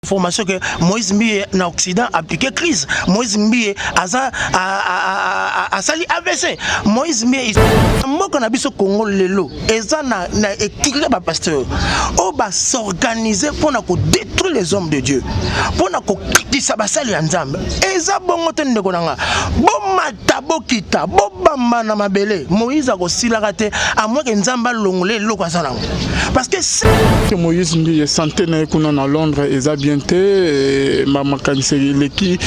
Information que Moïse Mbiye na Occident appliqué crise. Moïse Mbiye a sali AVC. Moïse Mbiye moi qu'on a vu ce Congo lelo eza na équilibre ba pasteur. On va s'organiser pour na ko détruire les hommes de Dieu. Pour na ko kitisa basali ya Nzambe. Eza bongo te ndeko nanga. Bo mata bo kita bo bamba na mabele. Moïse a ko silaka te à moins que Nzamba longole loko asala. Parce que Moïse Mbiye santé na kuna na Londres eza bien mama kaniseli leki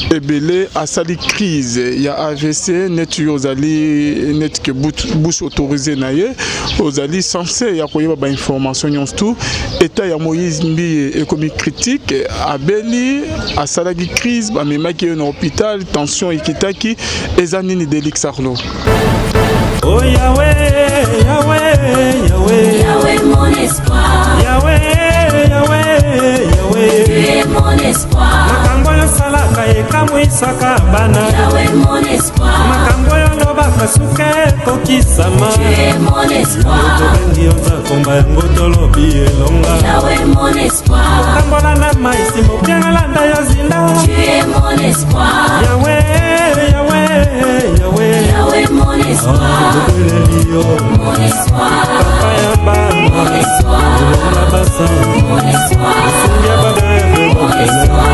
ebele asali crise ya AVC net yozali net que bouche autorisé na ye ozali censé ya koyeba ba information nyonso tout état ya Moïse Mbiye ekomi critique abeli asalaki crise ba memaki na hôpital tension ekitaki eza nini Delix Arlo. Oh Yahweh, Yahweh, Yahweh, Yahweh mon espoir, Yahweh, Yahweh, Yahweh, tu es mon espoir, makambo yo salaka ekamwisaka bana, Yahweh mon espoir, makambo yo lobaka suke kokisama, tu es mon espoir, tobengi oza komba yango tolobi elonga, Yahweh mon espoir, makambola na maisi mopiangalanda yo zinda, tu es mon espoir, Yahweh, Yahweh, Yahweh, Yahweh mon espoir, mon espoir, papa ya bana, mon espoir, na basa, mon espoir, ya bana, mon espoir.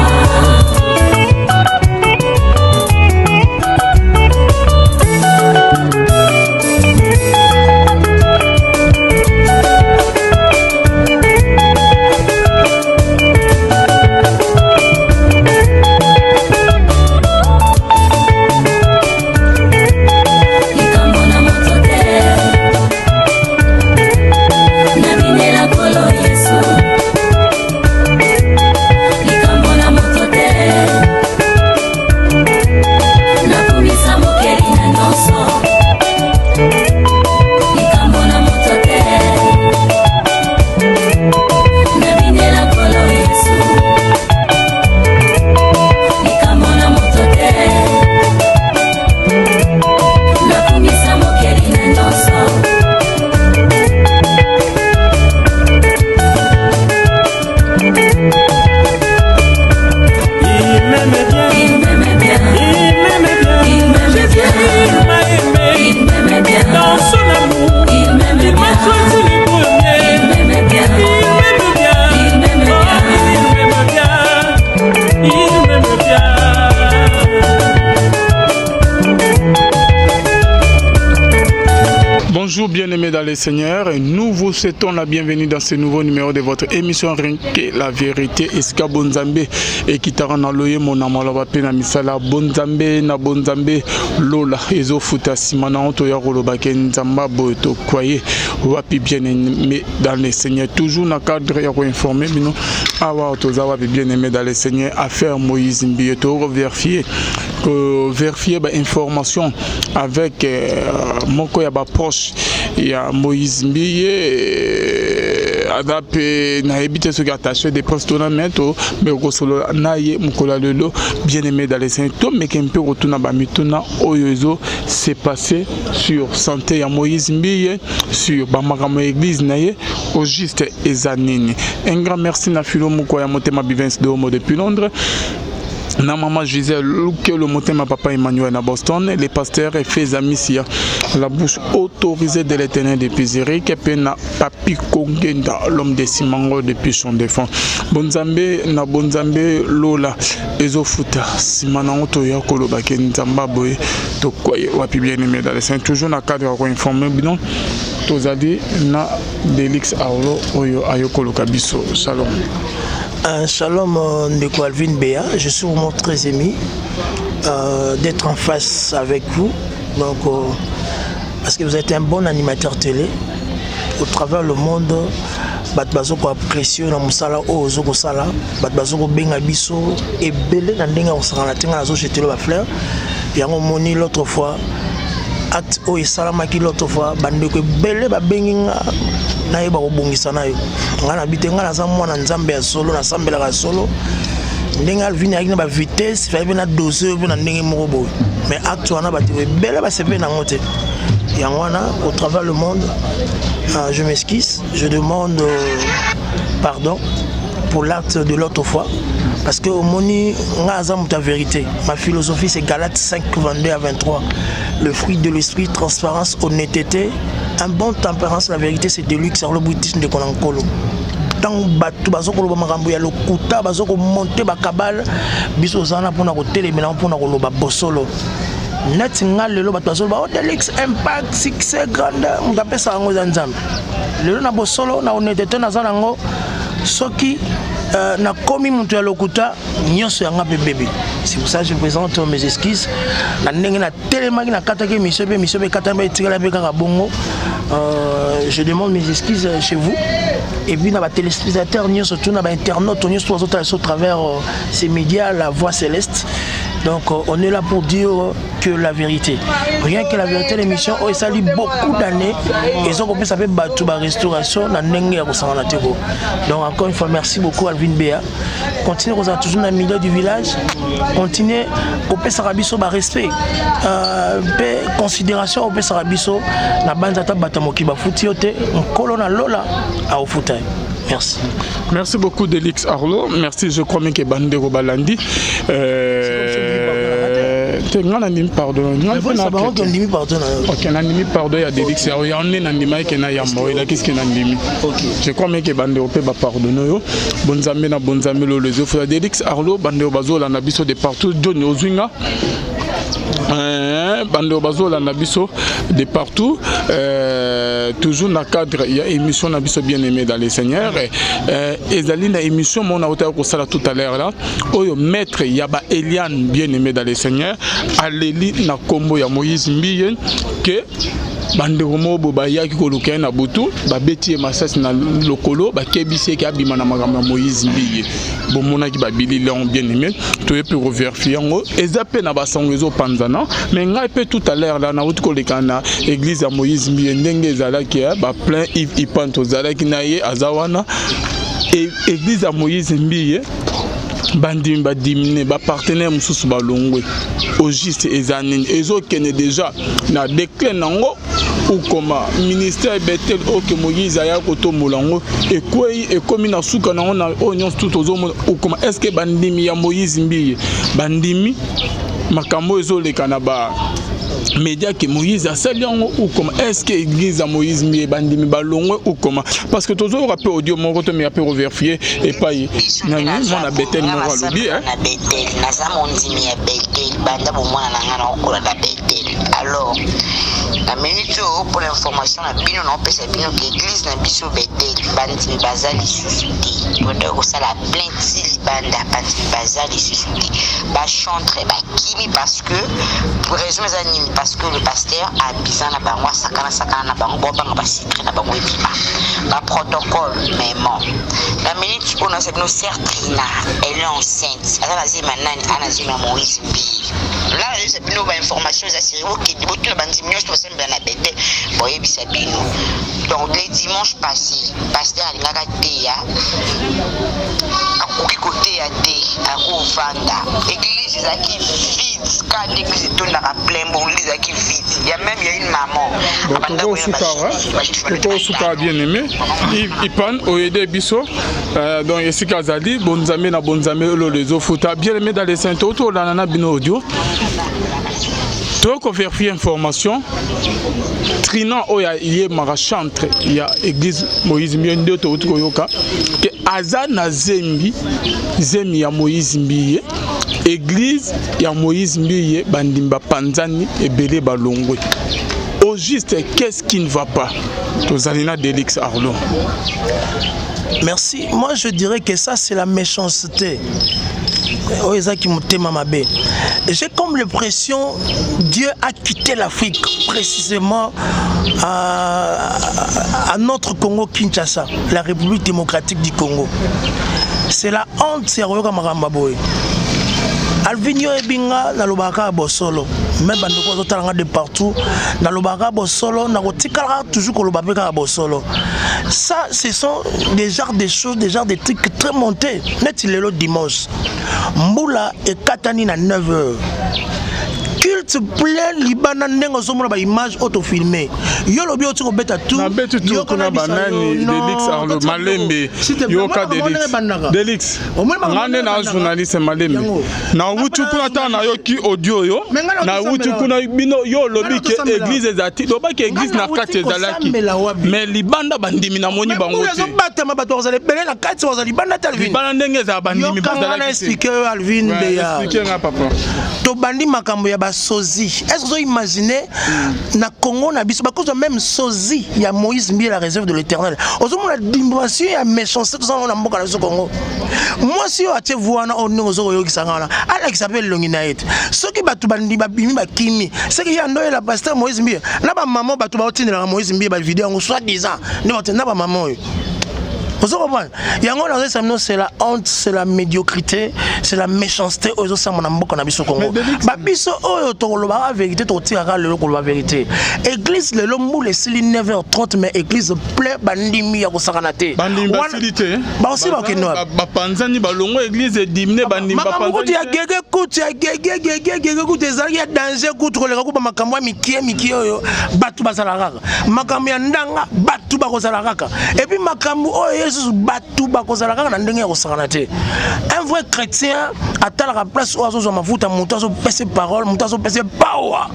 Bonjour bien-aimés dans les Seigneurs, nous vous souhaitons la bienvenue dans ce nouveau numéro de votre émission Rinke la vérité Eska Bonzambe et qui t'a rendu mon amour na misala Bonzambe na Bonzambe Lola ezo futa simana onto ya koloba Nzamba boto kwaye wapi bien-aimés dans les Seigneurs toujours na cadre ya ko informer bino awa toza wapi bien-aimés dans les Seigneurs affaire Moïse Mbiye to vérifier ba information avec moko ya ba proche ya Moïse Mbiye adapté na habité ce qui attaché des postes tournamento mais solo naye mukola lelo bien-aimé dans les Seigneurs to mais qu'un peu retourna ba mituna oyozo s'est passé sur santé ya Moïse Mbiye sur ba makamo église naye au juste ezanini un grand merci na filo muko ya motema bivens de homo depuis Londres. Na maman Gisèle, le motema papa Emmanuel à Boston, les pasteurs et fils Amicia, la bouche autorisée de l'éternel depuis Zéré, qui est na papi Kongenda, l'homme de Simango depuis son défunt. Bonzambe, na Bonzambe, Lola, Ezofuta, Simana Otoya, Koloba, Nzamba Boy, Tokwaye, Wapi bien aimé dans les saints, toujours na cadre à informer, bidon, Tozadi, na Delix Arlo, Oyo, Ayokolo Kabiso, Shalom. Shalom Ndeko Alvin Béa, je suis vraiment très ému d'être en face avec vous. Donc, parce que vous êtes un bon animateur télé. Au travers le monde, Batbazoko apprécié na musala o zoko sala, Batbazoko benga biso et belé na ndenga osala tenga na zo jeter le fleur. Yango moni l'autre fois acte o esalamaki l'autre fois bandeko belé ba benginga na yeba kobongisa na yo. Ngana bitenga na za mwana Nzambe ya solo na sambela solo. Ndenga Alvin avec na vitesse, il fallait na doser na ndenge moko boy. Mais acte wana ba belé ba sebe na ngote. Yangwana au travers le monde, je m'esquisse, je demande pardon pour l'acte de l'autre fois. Parce que au moni, ta vérité. Ma philosophie, c'est Galates 5, 22 à 23. Le fruit de l'esprit, transparence, honnêteté, un bon tempérance, la vérité, c'est de luxe, sur le boutisme de Konankolo. Tant batu bazoko loba makambo ya lokuta bazoko monter ba kabal biso zana pona ko telemela pona ko loba bosolo net ngal lelo batu bazolo ba Delix impact succès grande ngapesa ngo za nzambe lelo na bosolo na honnêteté na zana ngo soki na komi muntu ya lokuta nyonso yanga bébé. C'est pour ça que je présente mes excuses. Na ndenge na telemaki na kataki mission be katamba etikala be kaka bongo. Je demande mes excuses chez vous. Et puis, dans les téléspectateurs, surtout dans les internautes, au travers ces médias, la voix céleste. Donc, on est là pour dire que la vérité. Rien que la vérité, l'émission, ça lit beaucoup d'années. Et ça, ça fait battre la restauration. Donc, encore une fois, merci beaucoup, Alvin Béa. Continuez à toujours dans le milieu du village. Continuez à faire un respect. Considération au Sarabiso. La bande à Batamoki Bafutiote. On colonne à Lola à Ofuta. Merci. Merci beaucoup Delix Arlo. Merci, je crois que Bandero Balandi. Pardon. Ok, nandimi pardon ya Delix Arlo. Ya on est nandima ke na yambo. Il a qu'est-ce que nandimi. Je crois que Bandero pe ba pardonner yo. Bonzambe na bonzambe lo les offres Delix Arlo Bandero bazo la nabiso de partout Johnny Ozinga. Bandero bazo la nabiso de partout. Toujours dans le cadre, il y a une émission bien aimée dans les Seigneurs. Et Zalina émission, mon auteur tout à l'heure là. Au maître, il y a Eliane bien aimée dans les Seigneurs. Aléli na combo ya Moïse Mbiyen que bandeko mobo ba yaki koluka na butu ba beti masasi na lokolo ba kebise ki abima na makambo Moïse Mbiye bon monaki ba bilili on bien aimé to e pour vérifier ngo ezape na basangezo panzana mais ngai pe tout à l'heure là na uti koleka na église ya Moïse Mbiye ndenge ezalaki ba plein ipanto zalaki na ye azawana et église ya Moïse Mbiye bandimi badimine ba partenaire mususu balongwe au juste ezanini ezokene déjà na déclin nango ou comme ministère Betel ok Moïse aya koto molango et quoi et comme na suka nango na onion tout ozomo ou comme est-ce que bandimi ya Moïse Mbiye bandimi makambo ezoleka na ba média que Moïse a sali ou comme est-ce que l'église à Moïse Mbiye bandimi balongwe ou comment parce que toujours rappel audio mon retour mais après vérifier et pas nani mon a Betel mon lobby hein na Betel na za mon dimi ya Betel banda bo mwana ngana okola da Betel alors la minute pour l'information na bino na pesa bino que l'église na biso Betel bandimi bazali suscité pour que ça la plainte banda bandimi bazali suscité ba chantre ba kimi parce que pour résumer parce que le pasteur a besoin na bango sakana na bango banga ba secret na bango ebima ba protocole mais bon la minute on a cette nos Trina elle est enceinte elle a dit maintenant ana zima Moïse Mbiye là c'est bino ba information za sérieux que di botu na bandi minyo to semble na bete boye bisa bino donc le dimanche passé pasteur alingaka te ya akoki côté ya te akovanda église ezaki vide quand l'église tondaka plein bon l'église ezaki vide il y a une maman Koko Souka bien aimé Ipan Oyede Biso donc Esika Zali bonzame na bonzame lo les ofuta bien aimé dans les saints autour la nana bino audio to ko vérifier information Trina oya yé mara chantre il y a église Moïse Mbiye ndo to yoka que azana zembi ya Moïse Mbiye église ya Moïse Mbiye bandimba panzani et belé balongwe au juste qu'est-ce qui ne va pas Tozalina Delix Arlo. Merci. Moi je dirais que ça c'est la méchanceté. J'ai comme l'impression Dieu a quitté l'Afrique précisément à notre Congo Kinshasa, la République démocratique du Congo. C'est la honte, c'est Marambaboy. Alvinio Ebinga na lobaka bosolo même bandeko zotalanga de partout na lobaka bosolo na kotikala toujours ko lobaka bosolo ça ce sont des genres de choses des genres de trucs très montés net le dimanche mbula et katani na 9h culte plein libana ndengo somona ba image autofilmé yo lobi oti ko beta tout na betu tout kuna banani Delix Arlo Malembe yoka Delix ngane na journaliste Malembe na wutu kuna ta na yo ki audio yo na wutu kuna bino yo lobi ke église ezati loba ke église na kati ezalaki mais libanda bandimi na moni bango te bata mabato ozale belé na kati ozali banda talvin libanda ndenge za bandimi bazalaki expliquer Alvin Beya expliquer nga papa to bandi makambo ya ba sozi est-ce que vous imaginez na Congo na biso ba cause même sozi ya Moïse Mbie la réserve de l'Éternel ozomo la dimension ya méchanceté tout ça on a mboka na Congo moi si o atie voana on ozo yo kisanga ala qui s'appelle Longinaete ceux qui batu bandi ba bimi ba kimi c'est que ya ndo la pasteur Moïse Mbie na ba maman batu ba otindela Moïse Mbie ba vidéo ngo soit disant ne otenda ba maman yo. Vous comprenez? C'est la honte, c'est la médiocrité, c'est la méchanceté. Aux autres, mon amour qu'on a vu sur Congo. Babiso, oh, tu la vérité, tu tireras le lot la vérité. Église, le l'homme moule, c'est 9h30, mais église plein bandimi à Kosaranate. Bandimi facilité. Bah aussi, bah ok, non. Bah panzani, bah longo église est dimné, bandimi. Bah panzani. Tu as gégé coûte, tu as gégé coûte, tu as danger contre le ragout, bah makamwa mikie yo, batu basalaraka. Makamya ndanga, batu bakosalaraka. Et puis makamou, oh, batu bakozalaka na ndenge ko sakanate un vrai chrétien atala la place où azo mafuta muto azo pese parole muto azo pese power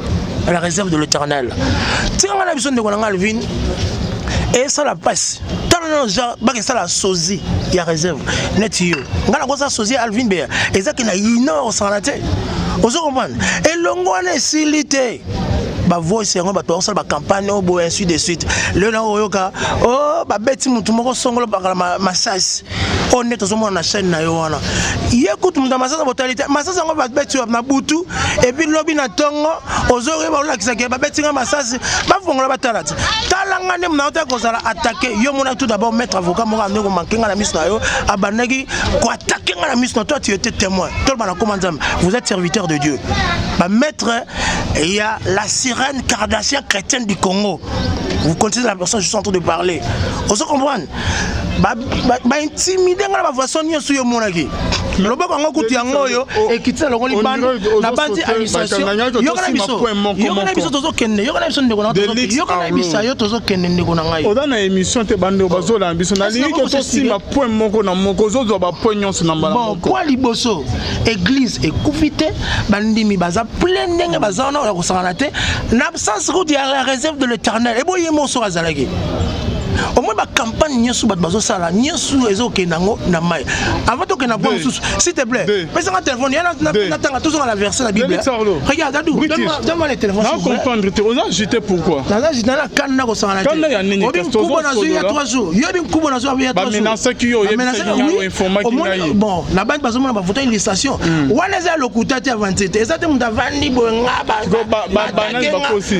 à la réserve de l'Éternel tingana biso ndeko na Alvin et ça la passe tant genre ba que ça la sozi ya réserve net yo ngana ko ça sozi Alvin Beya ezaki na ino sakanate ozo comprendre et longwana silité ba voice yango ba to ba campagne bo ainsi de suite le na oyoka oh ba beti mutu moko songolo ba massage on est tozo na chaîne na yo wana yekutu mutu massage botalité massage yango ba beti na butu et puis lobi na tongo ozori ba olakisa ke ba beti nga massage ba fongola ba talati talanga ne mna ota kozala attaquer yo mona tout d'abord mettre avocat moko amne ko manquer nga na miso na yo abanaki ko attaquer nga na miso na toi tu étais témoin tout ba na commandant vous êtes serviteur de Dieu ba maître il y a la sirène Kardashian chrétienne du Congo. Vous connaissez la personne que je suis en train de parler. Vous comprenez? Bah intimider la façon de sur mon avis. Le bas quand on écoute yango yo et quitte le rôle ban la bande administration. Yo kana biso tozo kende. Yo kana biso ndeko na tozo. Yo kana biso yo tozo kende ndeko na ngai. Oda na émission te bande bazo la biso na lingi que to sima point moko na moko zo ba point nyonso na mbala moko. Bon, quoi liboso? Église et couvité bandimi baza plein ndenge baza na ko sanate. L'absence de la réserve de l'Éternel. Et bon, il y a mon soir à Zalagé. Au moins, la campagne n'y a sous bateau sala, n'y a sous les autres qui n'ont pas maille. Avant que n'a pas sous, s'il te plaît. Mais c'est un téléphone, il y a toujours la version de la Bible. Regarde, donne-moi les téléphones. Non, comprendre, tu as agité pourquoi? Dans la canne, on s'en a dit. Il y a une il y a 3 jours. Il y a une coupe dans il y a 3 jours. Bon, la banque, parce que on va voter une législation. On a le coup d'attaque avant c'était. Exactement, Davandi Bongaba.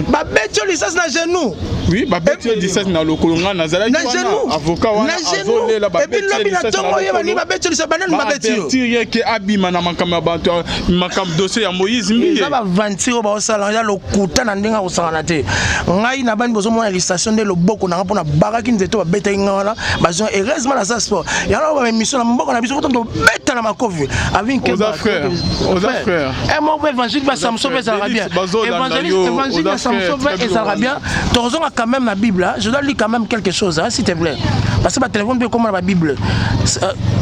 Bah, bête, licence dans genou. Oui, bah, bête, licence dans le colonga. Avocat wana azole la babeti que abima na makamba bantu makamba dossier ya Moïse Mbie ça va ventiro ba osala ya lokuta na ndenga osala te ngai na bani bozo mona illustration de loboko na pona baraki nzeto ba beta ngala bazo heureusement na ça sport ya la ba mission na mboko na biso to beta na makovi avec que frère et mon évangile va Samson va ça bien évangile va Samson va ça va bien tozo quand même la Bible je dois lire quand même quelque chose hein, s'il te plaît parce que le téléphone peut comme la Bible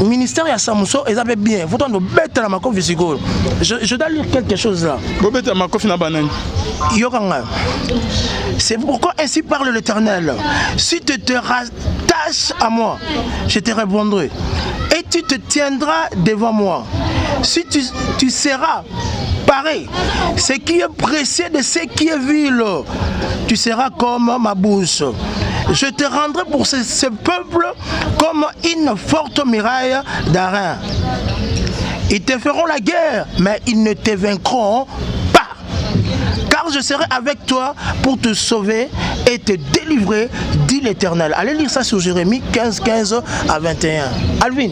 ministère ya Samson ils avaient bien faut on bête la makofi siko je dois lire quelque chose là bobeta makofi na banane yokanga c'est pourquoi ainsi parle l'Éternel si tu te rattaches à moi je te répondrai et tu te tiendras devant moi si tu seras pareil ce qui est précieux de ce qui est vil tu seras comme ma bouche. Je te rendrai pour ce peuple comme une forte muraille d'airain. Ils te feront la guerre, mais ils ne te vaincront pas. Car je serai avec toi pour te sauver et te délivrer, dit l'Éternel. Allez lire ça sur Jérémie 15, 15 à 21. Alvin.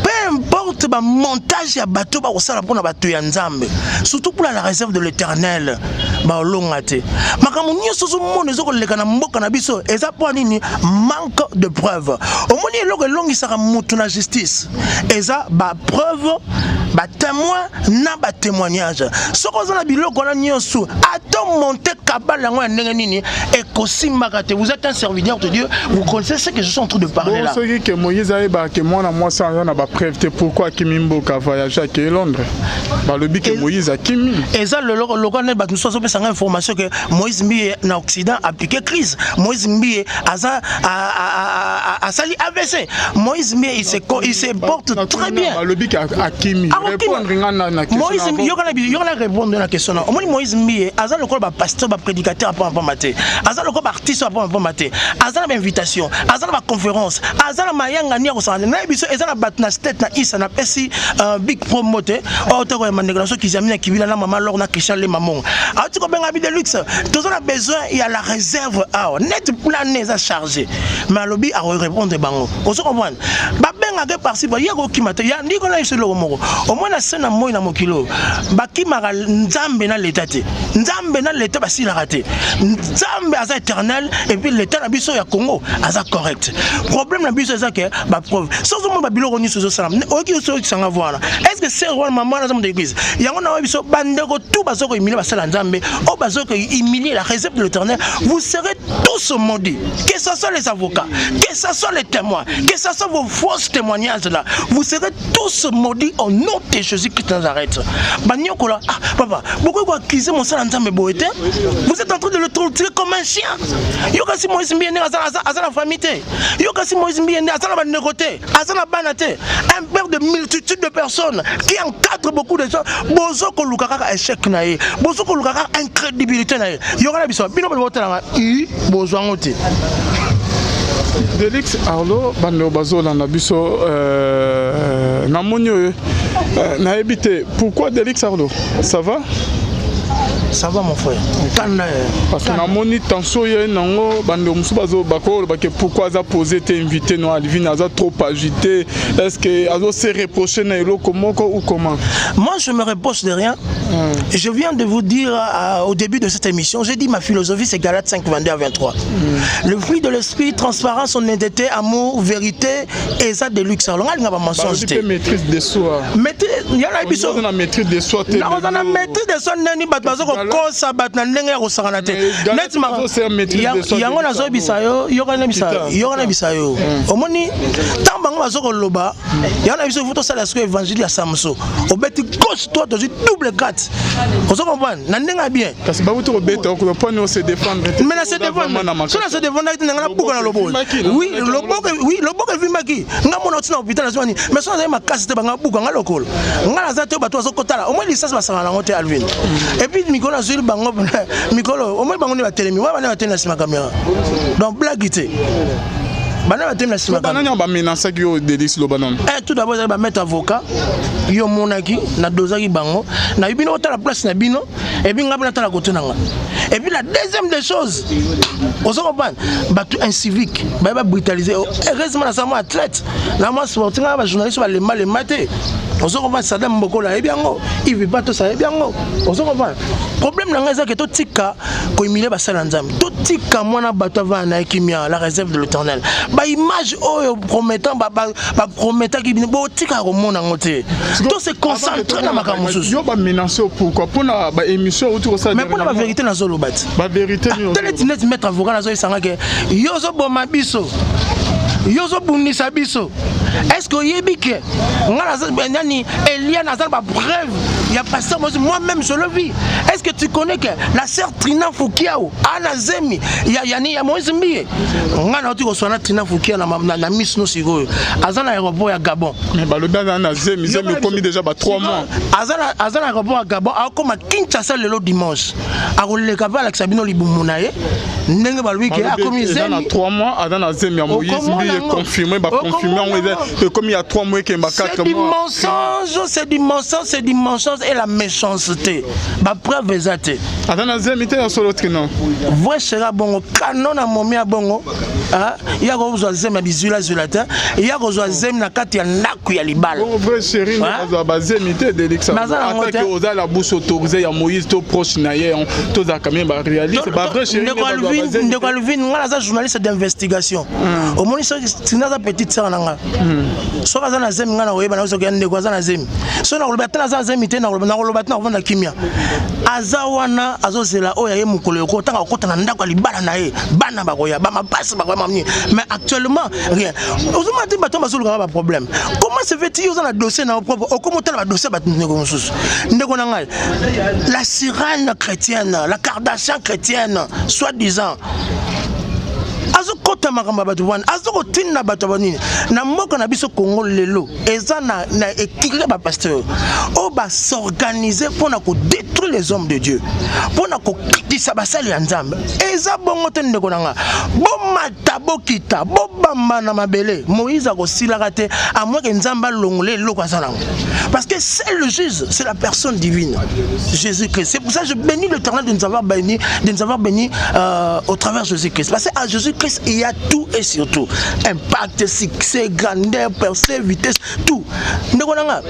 Peu importe le montage ya bateau ba osala pona bateau ya nzambe surtout pour la réserve de l'Éternel ba olongate makamu nyoso zo mona zo koleka na mboka na biso eza po nini manque de preuve omoni eloko elongisaka mutu na justice eza ba preuve ba témoin na ba témoignage soko za na biloko na nyonso atom monter kabala ngo ndenge nini et kosimaka te vous êtes un serviteur de Dieu vous connaissez ce que je suis en train de parler là ce que Moïse a ba que moi na moi ça on a ba preuve pourquoi Kimimbo ka voyager à Londres ba le bi que Moïse a Kimi et ça le ne ba nous sommes sans information que Moïse Mbiye na Occident appliqué crise Moïse Mbiye aza a sali AVC Moïse Mbiye il se porte très bien ba le bi que a Kimi répondre na question Moïse yo na répondre na question na Moïse Mbiye aza le ba pasteur ba prédicateur après maté aza le ba artiste après maté aza na invitation aza na conférence aza na mayanga ni ko sala na biso eza na batna state na isa na pesi big promote o to ko manegration qui jamina kibila na maman lor na Christian le mamon a tu ko benga bi de luxe tous on a besoin il y a la réserve net plané ça chargé mais lobby a répondre bango on se comprend ba benga ke parci ba yego kimata ya ndiko na iselo moko au moins na sena moyi na mokilo ba kimara nzambe na l'état te nzambe na l'état ba sila raté nzambe aza éternel et puis l'état na biso ya Congo aza correct problème na biso ça que ba preuve sans au moins ba biloko ni sozo salam oki so ki sanga voilà est-ce que c'est roi maman na de l'église yango na biso bandeko tout bazoko humilier ba sala nzambe o bazoko humilier la réserve de l'éternel vous serez tous maudits que ce soit les avocats que ce soit les témoins que ce soit vos fausses témoignages là vous serez tous maudits au nom de Jésus-Christ de Nazareth banyoko là papa pourquoi vous accusez mon sala nzambe boete vous êtes en train de le torturer comme un chien yoka si Moïse Mbiye aza la famille te yoka si Moïse Mbiye aza la bandeko te aza la bana te un père de multitude de personnes qui encadre beaucoup de gens bozo ko lukaka échec na ye bozo ko lukaka incrédibilité na ye yoka na biso bino botela bozo ngote Delix Arlo bando bazola na biso na monyo na ebité pourquoi Delix Arlo ça va ça va mon frère parce que na moni tension ye nango bando musu bazo bako bake pourquoi za poser te invité no Alvin aza trop agité est-ce que azo se reprocher na eloko moko ou comment moi je me reproche de rien je viens de vous dire au début de cette émission j'ai dit ma philosophie c'est Galates 5 22 à 23 le fruit de l'esprit transparence honnêteté amour vérité et ça de luxe alors nga ba mensonge te maîtrise de soi il y a la biso na maîtrise de soi te na maîtrise de soi nani bat bazoko kosa bat na ndenge ya kosangana te netma yango na zo bisayo yokana bisayo omoni tambango bazoko loba yana biso futo sala ce évangile ya Samson obeti gauche toi tu double 4 on se comprend na ndenge bien parce que ba wuto obeta ko pone se défendre mais na se défendre so na se défendre na buka na lobo oui lobo vimaki nga mona tina hôpital na zwani mais so na ma casse te banga buka nga lokolo nga na za te bato azokotala au moins licence basangana ngote Alvin et puis mikolo azuli bango mikolo au moins bango ne ba telemi wa bana ba telemi na sima caméra donc blaguité bana ba telemi na sima caméra bana ba menacer ki yo Delix Lobanon tout d'abord ça ba mettre avocat yo monaki na dozaki bango na bino otala place na bino et puis ngabana tala côté nanga et puis la deuxième des choses on se comprend batu incivique ba brutaliser heureusement na sama athlète na moi sportif ba journaliste ba le mal maté on se comprend Saddam Mbokola et bien ngo il veut pas tout ça et bien ngo on se comprend problème na ngaza que to tika ko humilier ba sala nzambe to tika mwana bato va na kimia la réserve de l'Éternel ba image oyo promettant ba promettant ki bo tika ko mona ngote to se concentrer na makambo susu yo ba menacer pourquoi pour na ba émission autour ça mais pour la vérité na zolo bat ba vérité ni net mettre avocat na zo isanga ke yo zo boma biso yo zo bunisa biso est-ce que yebi ke ngala nani Elia nazal ba preuve il y a pasteur moi-même je le vis est-ce que tu connais que la sœur Trina Fukiao ana zemi ya Moïse Mbiye ngana tu ko sona Trina Fukiao na miss no sigo azana aéroport ya Gabon mais ba le bana na zemi commis déjà ba 3 mois azana aéroport ya Gabon akoma Kinshasa lelo dimanche akoleka ba la Sabino Libumunaye ndenge ba lui ke akomi zemi na 3 mois azana zemi ya Moïse Mbiye confirmé comme il y a 3 mois qu'il y a 4 mois c'est du mensonge chose et la méchanceté. Ma preuve exacte. Attends, zemi te solo trino. Vrai sera bon canon à momia bongo. Ah, il y a gros zemi bizula zulata. Il y a gros zemi na kati ya ndaku ya libala. Vrai chéri, nous avons zemi te Delix. Attaque aux à la bouche autorisée à Moïse to proche naie on to za quand même réaliste. C'est pas vrai chéri. De Calvin, moi là journaliste d'investigation. Au moins c'est une petite sœur nanga. So kaza na zemi ngana oyeba na so kende kwa na zemi. So na kolobata na zemi te na kolobata na kovanda kimia. Azawana azozela oya ye mukolo yoko tanga okota na ndako libala na ye bana bakoya ba mapasi bakoya mamni mais actuellement rien ozuma ti bato bazulu ka problème comment se fait-il dans la dossier na propre comment tala ba dossier ba ndeko mususu ndeko na ngai la sirène chrétienne la Kardashian chrétienne soi-disant azokota makamba bato wana azokotinda bato banini na mboka na biso Congo lelo eza na équilibre ba pasteur o ba s'organiser pour na ko détruire les hommes de Dieu pour na ko kitisa basali ya nzambe eza bongo te ndeko nanga bo mata bokita bo bamba na mabele Moïse ko silaka te à moins que nzamba longole loko azana parce que c'est le juge c'est la personne divine Jésus-Christ. C'est pour ça que je bénis l'Éternel de nous avoir béni au travers de Jésus-Christ parce que à Jésus-Christ il y a tout et surtout impact, succès, grandeur, percée, vitesse, tout. Ndekona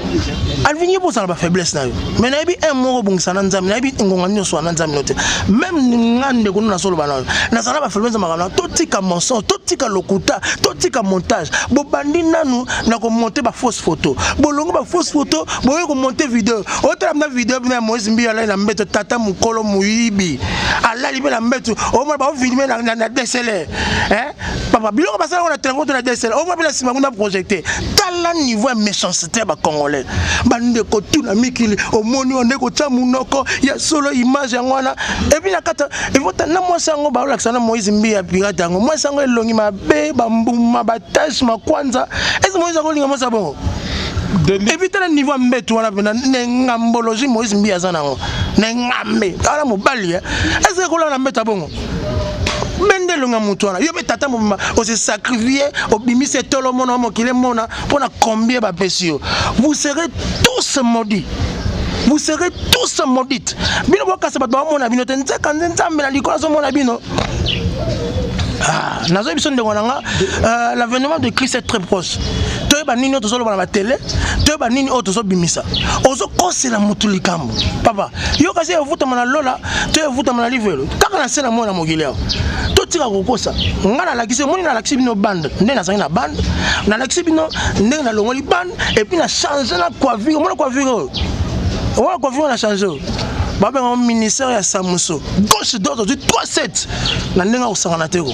alvini pour ça la faiblesse na yo. Mais na bi un mot bon ça na nzambe na bi ngonga nyoso na nzambe note. Même ngande ko na solo bana. Na ça la faiblesse makana to tika mensonge, to tika lokuta, to tika montage. Bo bandi nanu na ko monter ba fausse photo. Bo longo ba fausse photo, bo ko monter vidéo. Otra na vidéo na Moïse mbi ala na mbeto tata mukolo muibi. Ala libe na mbeto. O mo ba filmer na DSLR. Hein? Papa, biloko basala on a très contre la DSL. On va bien la simagunda projeter. Tala niveau méchanceté ba congolais. Bande ko tuna mikili au moni on ko tsamunoko ya solo image ngwana. Et puis na kata il faut na moi sango ba la sana Moïse mbi ya pirate ngo. Moi sango elongi mabe ba mbuma ba tache ma kwanza. Est-ce Moïse ko linga mo sa bon? Éviter le niveau mbeto wana pena ngambologie Moïse mbi azana ngo. Ngambe. Ala mobali. Est-ce que ko la mbeta bongo? Bende longa mutwana yo be tata mo o se sacrifier au bimise tolo mona mo kile mona pour na combien ba pesio vous serez tous maudits. Vous serez tous maudits. Bino boka se ba mona bino tenza kanze nzambe na likolo so mona bino. Ah, nazo biso ndeko nanga l'avènement de Christ est très proche. Toi ba nini oto solo ba télé, toi ba nini oto so bimisa. Ozo kosela mutu likambo. Papa, yo kasi evuta mana lola, toi evuta mana livelo. Kaka na sena mona mogileo. To tika kokosa. Ngana la kisi moni na la kisi bino bande, ndé na sangi na bande, na la kisi bino ndé na longoli bande et puis na changer na coiffure, mona coiffure. On coiffure na changer. Baba un ministère ya Samuso gauche droite du 3-7 na ndenga osangana teko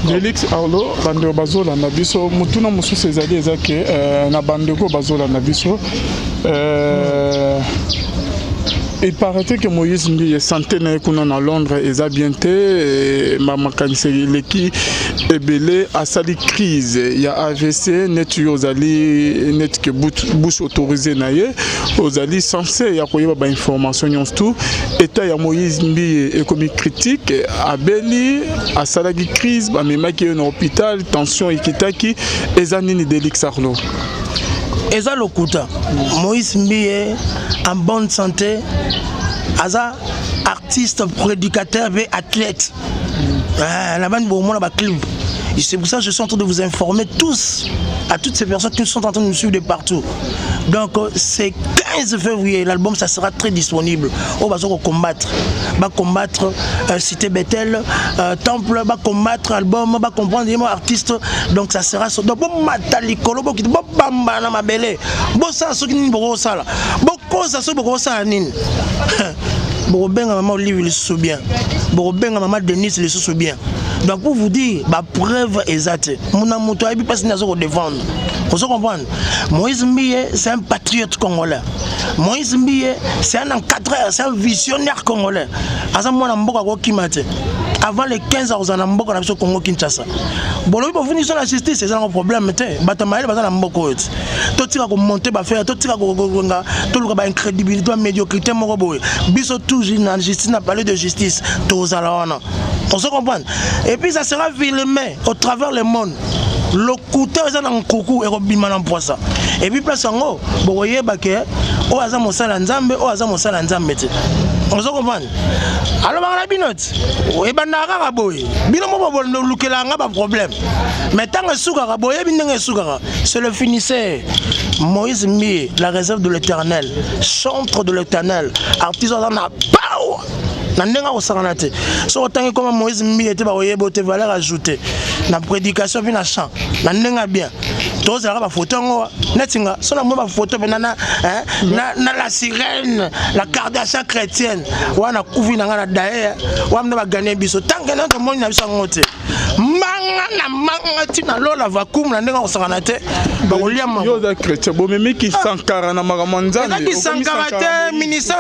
Delix Arlo bande bazola na biso mutuna mususu ezali ezake na bande ko bazola na biso il paraît que Moïse Mbi est centenaire à Londres et a bien été maman qui est belé à sali crise il y a AVC net yozali net que bouche autorisé naie ozali censé ya koyeba ba information nyons tout état ya Moïse Mbi est comme critique à beli à sali crise ba mema qui est en hôpital tension ekitaki ezanini Delix Arlo Eza lokuta Moïse Mbi en bonne santé Aza artiste, prédicateur et athlète. La bande pour moi là club. Et c'est pour ça que je suis en train de vous informer tous, à toutes ces personnes qui sont en train de nous suivre de partout. Donc c'est 15 février, l'album ça sera très disponible. On va combattre. Cité Bethel, Temple, va combattre album, va comprendre les mots artistes. Donc ça sera sur. Donc bon matalikolo, bon bamba na mabele, bon ça ce qui n'est pas ça là, bon cause ça beaucoup ça nin. Bon ben maman Olivier le sous bien, bon ben maman Denis le sous bien. Donc pour vous dire, ma preuve exacte, mon amour toi il passe nazo défendre. Vous comprenez? Moïse Mbi c'est un patriote congolais. Moïse Mbi c'est un encadreur, c'est un visionnaire congolais. Asa mwana mboka ko kimate. Avant les 15 ans on a mboka na biso Congo Kinshasa. Bon lui pour venir sur la justice c'est un problème te. Batamaïle baza na mboka oti. To tika ko monter ba faire, to tika ko nga, to luka ba incrédibilité, médiocrité moko boye. Biso toujours na justice na parler de justice, to zala wana. On se comprend. Et puis ça sera filmé au travers le monde. le couteau est dans coucou et robima dans poisson et puis place en haut boye baké o aza mosala nzambe o aza mosala nzambe te on se comprend alors ba la binote e bandaka ka boye bino mo bo lukela nga ba problème mais tant que souka ka boye binenge souka c'est le finisseur Moïse Mbi la réserve de l'Éternel centre de l'Éternel artiste dans la power Nandenga osaranate. So autant comme Moïse Mbi était ba oyebo te valeur ajoutée. Na prédication puis na chant. Nandenga bien. Tous la photo ngo netinga. So na mo ba photo benana na la sirène, la Kardashian chrétienne. Wana kuvi na ngana dae. Wa mna ba gagner biso. Tanga na to moni na biso ngote. Manga tina lola vakum na ndenga osaranate. Ba olia ma. Yo da chrétien bo meme ki sankara na magamanzana. Ki sankara te ministère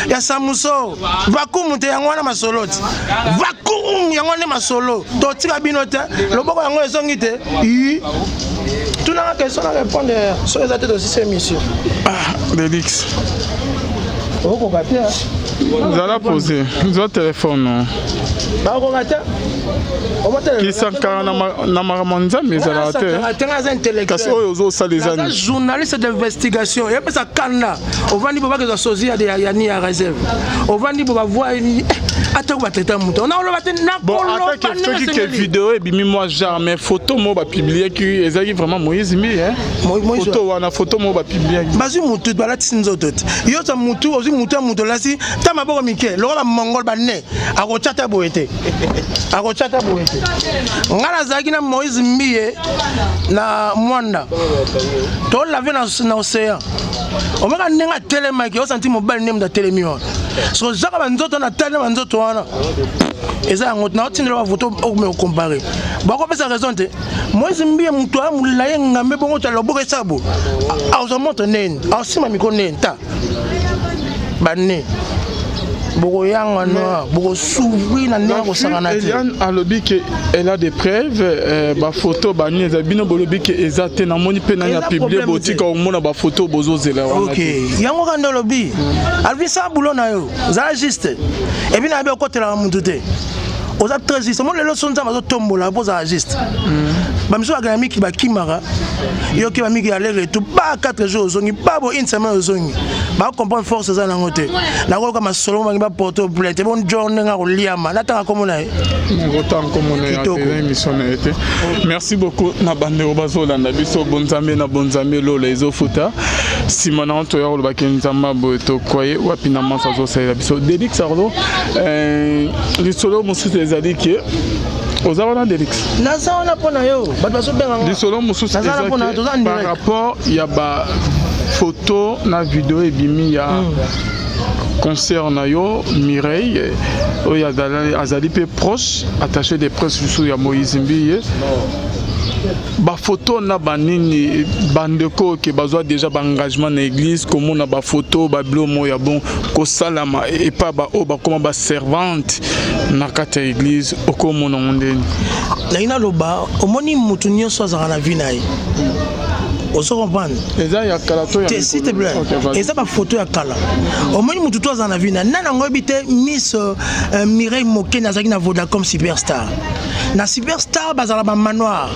ya Samuso. Vakum Mute yangwana masoloti. Vakum yangwana masolo. Totika binote. Loboko yango ezongite. Tout n'a qu'à répondre sur les athlètes aussi cette émission. Ah, Delix. Oh, on va faire. Vous allez poser. Vous avez téléphone, non? Bah, on va faire. Qui sont na maramanza mais ça a été. Parce que aux ça les années. Journaliste d'investigation. Et puis ça canna. On va dire que ça sosie à des yani à réserve. On va dire pour voir attends on va traiter mouton. On va traiter na bon attends que vidéo et bimi moi jamais photo mo ba publier qui ezaki vraiment Moïse Mbi hein. Photo wana photo mo ba publier. Bazu mutu bala tsinzo tot. Yo ta mutu ozi mutu la si ta maboko mike. Lo ba mongol ba ne. Akochata boete. Akochata boete. Ngala zaki na Moïse Mbi na Mwanda. To la ve na océan. O maka nenga telemaki o senti mobile name da telemio. So zaka banzoto na tele banzoto wana. Eza ngot na otindela ba photo o me comparer. Ba ko pesa raison te. Moïse Mbi mutu a mulaye ngambe bongo ta loboko sabo. A zo monte nen. A sima miko nen ta. Banne. Boko yanga no, boko souvri na ndenga ko sangana te. Eliane alobi que elle a des preuves ba photo ba ni ezabino bolobi que ezate na moni pe na ya publier botika o mona ba photo bozo zela wana. OK. Yango ka ndolobi. Alvi sa boulot na yo. Za juste. Et puis na be ko tela mutu te. Oza très juste. Mon lelo sonza mazo tombola po za juste. Ba miso aga miki ba kimara. Yo ki ba miki aller retour ba 4 jours zongi ba bo une semaine zongi. Ba comprendre force za na ngote. Na ko kama solo ba porto plainte bon journée nga ko liama. Na tanga komona e. Autant comme on a émission a été. Merci beaucoup na bande obazola na biso bonzambe na bonzambe lo les ofuta. Simona to yaro ba kenzama bo to koye wapina mansa zo sa biso. Delix Ardo les solo musu les a dit que aux avons Delix. Naza on a pona yo. Ba baso benga. Les solo musu par rapport il y a ba photo na vidéo et bimi ya concert na yo Mireille o ya azali pe proche attaché des presse sous ya Moïse Mbi ba photo na banini bandeko ke bazwa déjà ba engagement na église comme na ba photo ba blomo ya bon ko salama et pas ba o ba comme ba servante na kata église o comme na ndeni na ina loba omoni mutu nyonso azaka na vie na ye. On se comprend. S'il te plaît. Et ça, ma photo à Kala. Au moins, nous tous en avis. Nana ngobite Miss Mireille Moké Nazaki na Vodacom Superstar. Na Superstar, bazala ba manoir.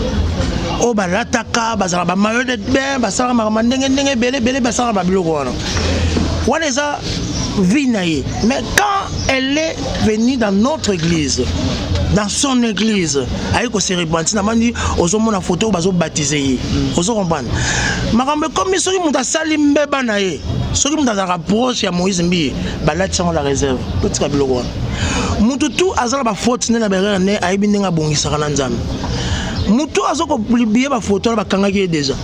Oh ba lataka, bazala ba maillot de bain, bazala ma mandenge ndenge bele bazala ba biloko wana. Wana eza vinaye. Mais quand elle est venue dans notre église, dans son église, avec au cérébrant, n'a dit aux hommes la photo bazo baptisé. Aux hommes comprendre. Makambe comme ceux qui m'ont sali mbeba nae, ceux qui m'ont rapproché à Moïse Mbi, balat sur la réserve. Tout ce qu'il y a. Mututu azala ba faute na berere ne aibi ndenga bongisa kana nzambe. Mutu azoko publier ba photo ba kangaki déjà.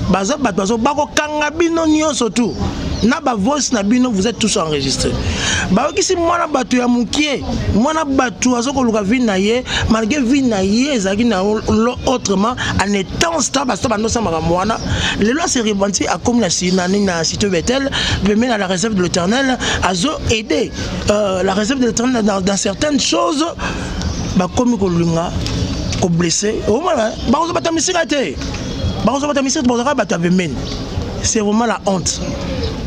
Baza bazo bako kanga bino nyonso tout. Na ba voice na bino vous êtes tous enregistrés. Ba okisi mwana batu ya mukie, mwana batu azoko luka vina ye, malgré vina ye ezaki na autrement en étant stable basta bando sa mwana. Le loi s'est repenti à comme la na cité Bethel, même à la réserve de l'Éternel, azo aider la réserve de l'Éternel dans certaines choses. Ba comme ko lunga ko blessé. Au moins ba ozo batamisika te. Ba ozo batamisika ba ozo batavemene. C'est vraiment la honte.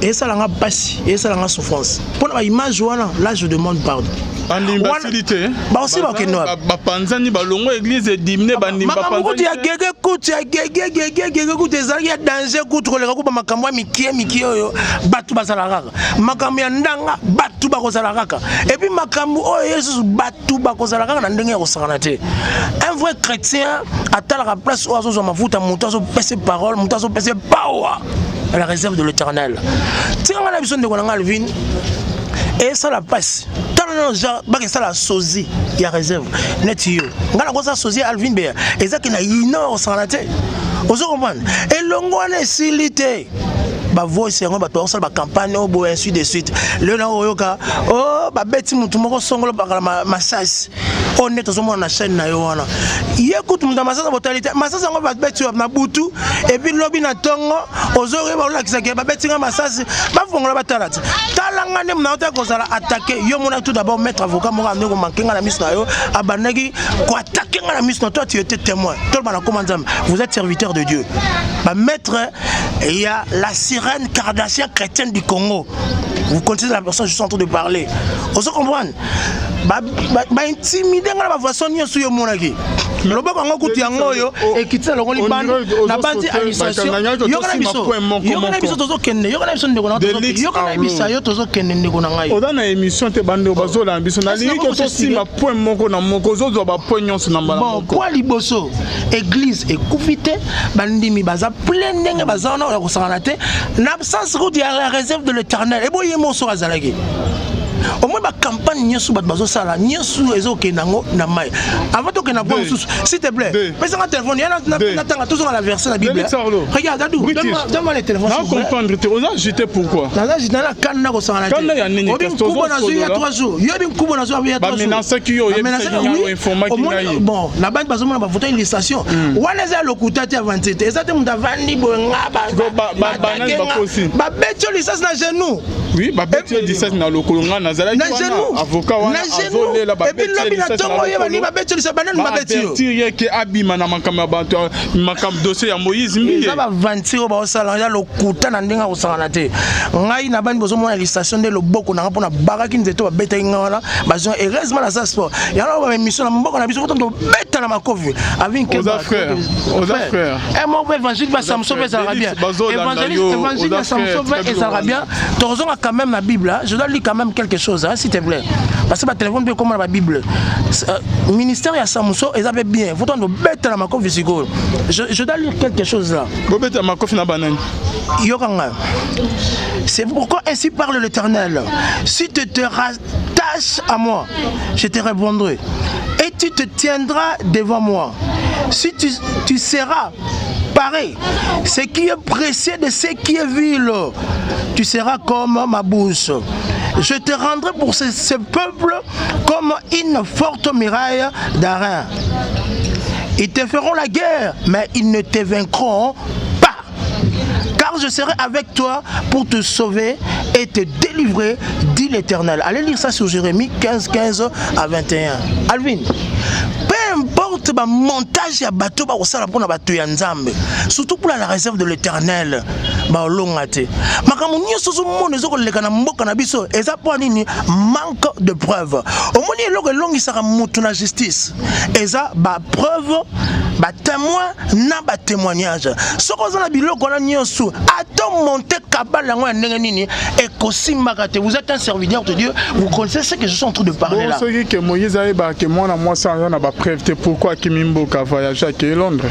et ça l'a passé et ça l'a souffrance pour la image là je demande pardon andi facilité ba aussi ba kenno ba panzani ba longo église dimné ba ndimba panzani makambo ya gege kuti ya gege kuti ezali ya danger kuti koleka kuba makambo ya mikie oyo batu bazala kaka makambo ya ndanga batu bakozala kaka et puis makambo oyo Yesu batu bakozala kaka na ndenge ya kosakana te un vrai chrétien atalaka place oyo azozwa mafuta moto azopesa parole moto azopesa power à la réserve de l'Éternel tinganga na biso ndeko na Alvin et ça la passe tant non ba que ça la sosie il y a réserve net yo ngala ko ça sosie Alvin Bea ezaki na inor sans la tête ozo comprendre et longwana silité ba voice yango ba to ça ba campagne au bo ainsi de suite le na oyoka oh ba beti mutu moko songolo bakala massage on est toujours na chaîne na yo wana yekutu mutu massage botalité massage yango ba beti na butu et puis lobi na tongo ozo reba ola kisake ba beti nga massage ba fongola ba talati talanga ne mna ota kozala attaquer yo mona tout d'abord mettre avocat mo ande ko mankenga na miso na yo abanaki ko attaquer nga na miso na toi tu étais témoin tout le monde commandant vous êtes serviteur de Dieu ba maître il y a la sirène Kardashian chrétienne du Congo. Vous connaissez la personne, je suis en train de parler. Vous comprenez? Intimider la façon dont vous avez monaki. Le bas quand on écoute yango yo et quitter le rôle ban na bandi administration. Yo kana biso tozo kende, yo kana biso ndeko na tozo. Yo kana biso yo tozo kende ndeko na ngai. Oda na émission te bande bazo la biso na lingi to si ma point moko na moko zo ba point nyonso na mbala moko. Bon, kwa liboso église ekufite bandimi baza plein ndenge baza na ya kosana te. En absence de la réserve de l'Éternel. Et bon, il y a mon sort à Zalagé. Au moins, la campagne n'y a pas de sala, n'y a sous les eaux qui n'ont pas. Avant que n'a pas s'il te plaît. Mais un téléphone, il y a toujours la version de la Bible. Regarde, donne-moi les téléphones. Non, comprendre, tu as jeté pourquoi? J'étais là, quand on a il y a il y a 3 jours. Il y a une coupe il y a 3 jours. Bon, la banque, parce que on a voté une législation. On a le coup de tête avant c'était. Et ça, tu m'as vendu bon bah bête licence na genou. Oui, bah bête licence na le colonga na zala avocat wana azole la ba bête licence na ba bête licence banane ba bête yo. Tire ke abima na makamba bantu makamba dossier ya Moïse mbi. Ça va vantir ba osala ya lokuta na ndenga osala te. Ngai na bani bozo mona législation de loboko na mpona baraki nzeto ba bête ngala bazo heureusement na ça sport. Ya na ba mission na mboko na biso to bête na makovi avec aux affaires. Et mon évangile va Samson va bien. Évangile va Samson va bien. Torzon a quand même la Bible, je dois lire quand même quelque chose, hein, s'il te plaît. Parce que ma téléphone peut comme la Bible. Ministère à Samson, ils avaient bien. Faut qu'on bête à ma confiance. Je dois lire quelque chose là. C'est pourquoi ainsi parle l'Éternel. Si tu te rattaches à moi, je te répondrai. Et tu te tiendras devant moi. Si tu seras pareil, ce qui est précieux de ce qui est vil, tu seras comme ma bouche. Je te rendrai pour ce peuple comme une forte muraille d'airain. Ils te feront la guerre, mais ils ne te vaincront pas. Car je serai avec toi pour te sauver et te délivrer, dit l'Éternel. Allez lire ça sur Jérémie 15, 15 à 21. Alvin, peu importe le montage ya bateau ba osala pona bateau ya nzambe, surtout pour la réserve de l'Éternel, ba olongate. Makambo nyoso so monde zo koleka na mboka na biso, eza po nini manque de preuves. Omoni eloko elongisaka mutu na justice. Eza ba preuve, ba témoin na ba témoignage. Soko za na biloko na nyoso, atom monter kabala ngo ndenge nini e kosimaka te. Vous êtes un serviteur de Dieu, vous connaissez ce que je suis en train de parler là. Bon, ce que Moïse a ba que moi na moi ça on a ba preuve pourquoi Kimimbo ka voyager à Londres.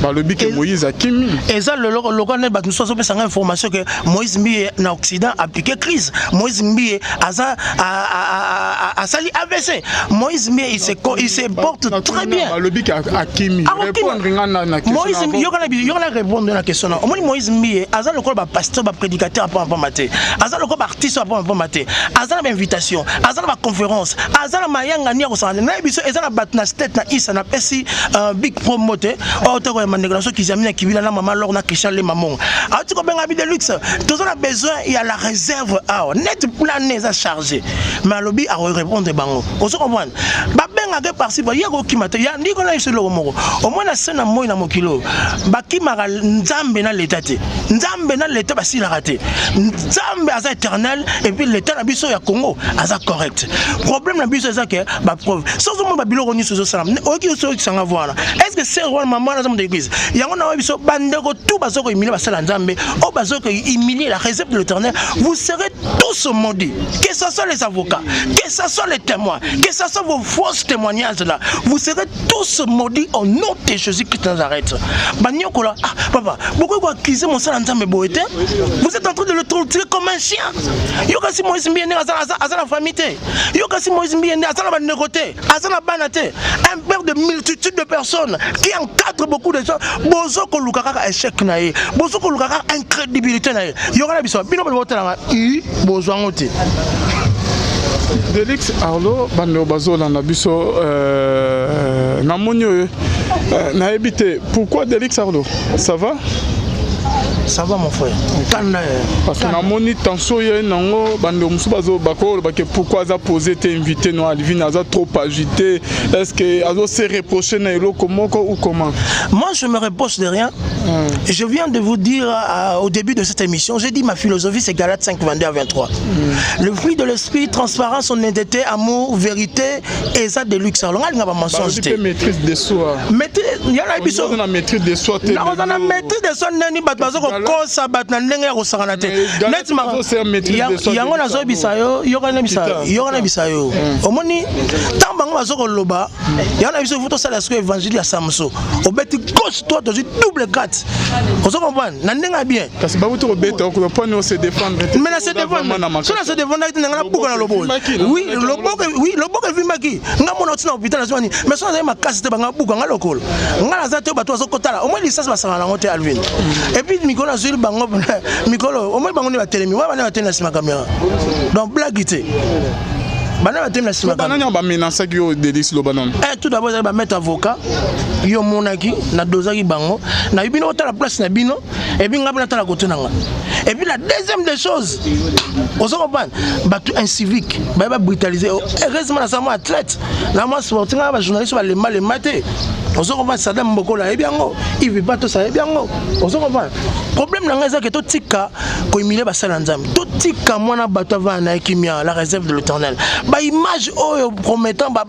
Ba le que Moïse a Kimi. Et ça le ne ba nous so pesa information que Moïse mbi na Occident appliqué crise. Moïse mbi asa a sali AVC. Moïse mbi il se porte très bien. Ba le que a Kimi répondre na question. Moïse mbi yo na répondre na question. Moïse mbi asa le ba pasteur ba prédicateur pas maté. Asa le ba artiste pas maté. Asa na invitation, asa na conférence, asa na mayanga ni ko sa na biso eza na bat na state na isa na pesi big promote auto ko manégration qui jamina qui vient na maman lor na Christian le mamon. A tu ko benga bi de luxe. Tous on a besoin il y a la réserve net plané ça chargé. Mais lobby a répondre bango. On se comprend. Ba bengaka parsi ba yako kimata ya ndiko na iselo moko au moins na sena moyi na mokilo bakimaka nzambe na l'état te nzambe na l'état basila raté nzambe aza éternel et puis l'état na biso ya Congo aza correct problème na biso eza que ba preuve sans mo ba biloko ni sozo salam oki so ki sanga voilà est-ce que c'est roi maman na de l'église yango na biso bandeko tout bazoko imili basala nzambe o bazoko humilier la réserve de l'éternel vous serez tous maudits que ce soit les avocats que ce soit les témoins que ce soit vos fausses témoignages là vous serez tous maudits au nom de Jésus-Christ de Nazareth banyokola ah papa pourquoi vous accusez mon sala nzambe boete vous êtes en train de le torturer comme un chien yoka si Moïse Mbiende azala famille yoka si Moïse Mbiende azala banegote azala banate un père de multitude de personnes qui encadre beaucoup de gens bozo ko lukaka échec nae bozo ko lukaka incrédibilité nae yoka na biso bino botela i bozo ngote Delix Arlo bando bazola na biso na monyo na ebité pourquoi Delix Arlo ça va? Ça va mon frère. Parce que na moni tension ye nango bando musu bazo bakolo bake pourquoi za poser t'es invité no Alvin aza trop agité est-ce que azo se reprocher na elo komoko ou comment? Moi je me reproche de rien. Je viens de vous dire au début de cette émission, j'ai dit ma philosophie c'est Galates 5 22 à 23. Le fruit de l'esprit, transparence, honnêteté, amour, vérité et ça de luxe. Alors on a pas mensonge. Maîtrise de soi. Il y a la biso. On a maîtrise de soi. On a maîtrise de soi nani batbazo ko kosa batna ndenge ko sakana te. Netma yango nazo bisayo, yokana bisayo, yokana bisayo. Omoni tambango bazoko loba, yana biso futo sala ce évangile ya Samso. Obeti gauche toi tu double 4. On se comprend, nandenga bien. Parce que babuto obeta ko pone se défendre. Mais na se défendre. Sur se défendre na buka na lobo. Oui, lobo vimaki. Ngamona tina hôpital azwani. Mais so na ma casse te banga buka ngalokolo. Ngala za te bato azokotala. Au moins licence basanga na ngote Alvin. Et puis mikolo azuli bango mikolo au moins bango ni ba telemi. Wa bana ba telemi na caméra. Donc blaguité. Bana ba telemi na caméra. Bana ba menacer ki o Delix Lobanon. Tout d'abord ça va mettre avocat. Yo monaki na dozaki bango na bino otala place na bino et puis ngabana tala côté nanga. Et puis la deuxième des choses, on se comprend, batu incivique, ba brutaliser. Heureusement na sama athlète, na moi sportif na ba journaliste ba le mal le maté. On se comprend ça dame bokola et bien ngo, il veut pas tout ça et bien ngo. On se comprend. Problème nanga ça que to tika ko humilier ba sala nzambe. To tika mwana batu va na kimia la réserve de l'Éternel. Ba image oyo promettant ba